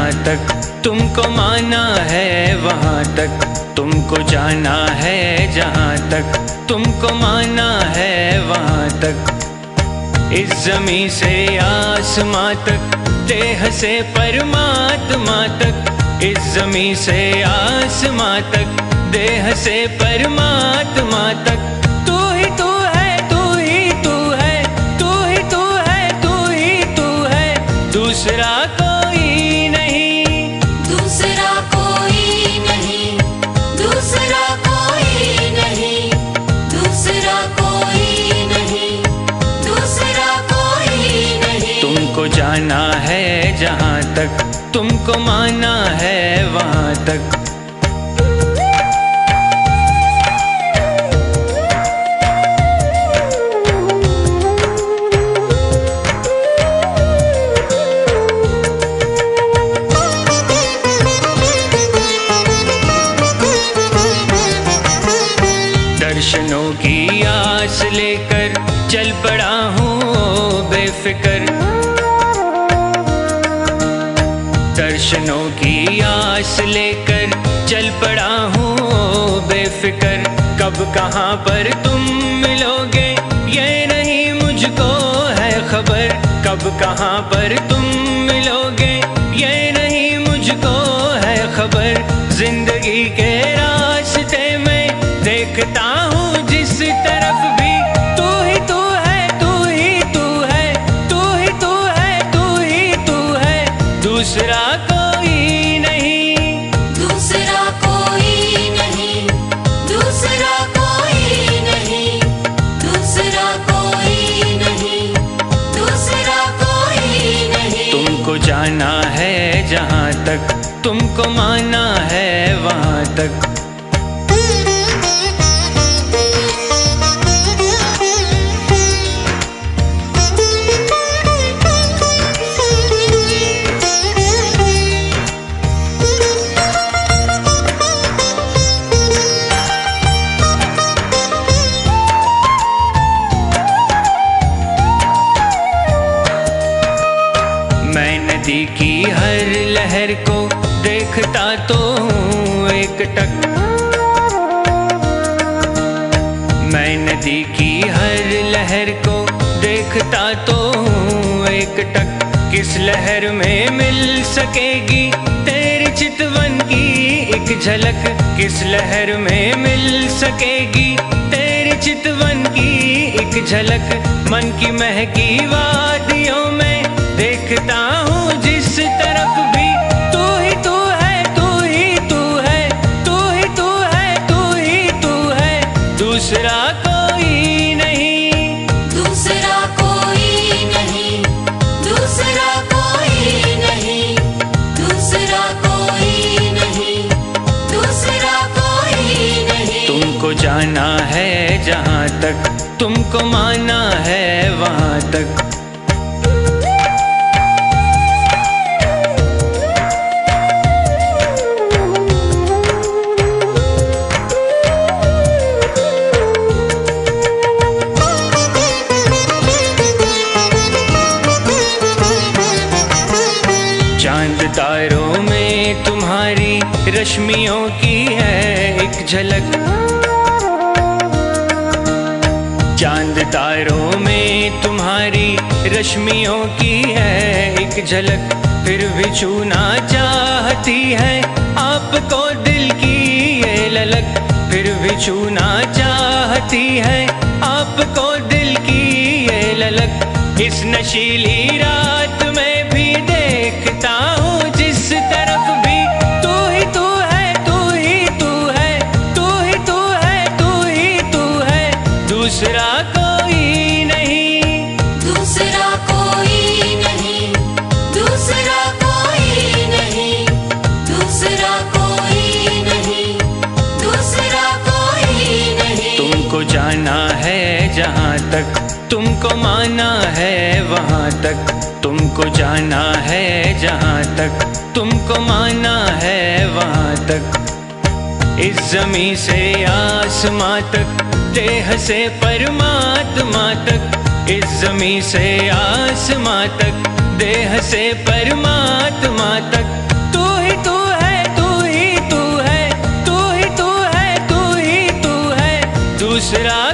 जहाँ तक तुमको माना है वहाँ तक तुमको जाना है, जहाँ तक तुमको माना है वहाँ तक। इस ज़मीं से आसमां तक, देह से परमात्मा तक। इस ज़मीं से आसमां तक, देह से परमात्मा तक। तू ही तू है, तू ही तू है, तू ही तू है, तू ही तू है, दूसरा कोई नहीं, दूसरा कोई नहीं, दूसरा कोई नहीं, दूसरा कोई नहीं, दूसरा कोई नहीं। तुमको जाना है जहाँ तक तुमको माना है वहाँ तक। दर्शनों की आस लेकर चल पड़ा हूँ बेफिक्र। दर्शनों की आस लेकर चल पड़ा हूँ बेफिक्र। कब कहाँ पर तुम मिलोगे ये नहीं मुझको है खबर। कब कहाँ पर तुम मिलोगे ये नहीं मुझको है खबर। जिंदगी के रास्ते में देखता हूँ जिस तरफ भी, तू ही तू है, तू ही तू है, तू ही तू है, तू ही तू है, दूसरा कोई नहीं, दूसरा कोई नहीं, दूसरा कोई नहीं, दूसरा कोई नहीं, दूसरा कोई नहीं। तुमको जाना है जहाँ तक तुमको माना है वहाँ तक। मैं नदी की हर लहर को देखता तो हूँ एक टक। मैं नदी की हर लहर को देखता तो हूँ एक टक। किस लहर में मिल सकेगी तेरी चितवन की एक झलक। किस लहर में मिल सकेगी तेरी चितवन की एक झलक। मन की महकी वादियों में देखता हूँ जिस तरफ भी, तू ही तू है, तू ही तू है, तू ही तू है, तू ही तू है, दूसरा कोई नहीं, दूसरा कोई नहीं, दूसरा कोई नहीं, दूसरा कोई नहीं, दूसरा कोई नहीं। तुमको जाना है जहाँ तक तुमको माना है वहाँ तक। चांद तारों में तुम्हारी रश्मियों की है एक झलक। चांद तारों में तुम्हारी रश्मियों की है एक झलक। फिर भी छूना चाहती है आपको दिल की ये ललक। फिर भी छूना चाहती है आपको दिल की ये ललक। इस नशीली रात में भी देखता हूँ जिस तरफ भी, तू ही तू है, तू ही तू है, तू ही तू है, तू ही तू है, दूसरा कोई नहीं, दूसरा कोई नहीं, दूसरा कोई नहीं, दूसरा कोई नहीं, दूसरा कोई नहीं। तुमको जाना है जहाँ तक तुमको माना है वहाँ तक। तुमको जाना है जहाँ तक तुमको माना है वहाँ तक। इस ज़मीं से आसमां तक, देह से परमात्मा तक। इस ज़मीं से आसमां तक, देह से परमात्मा तक। दूसरा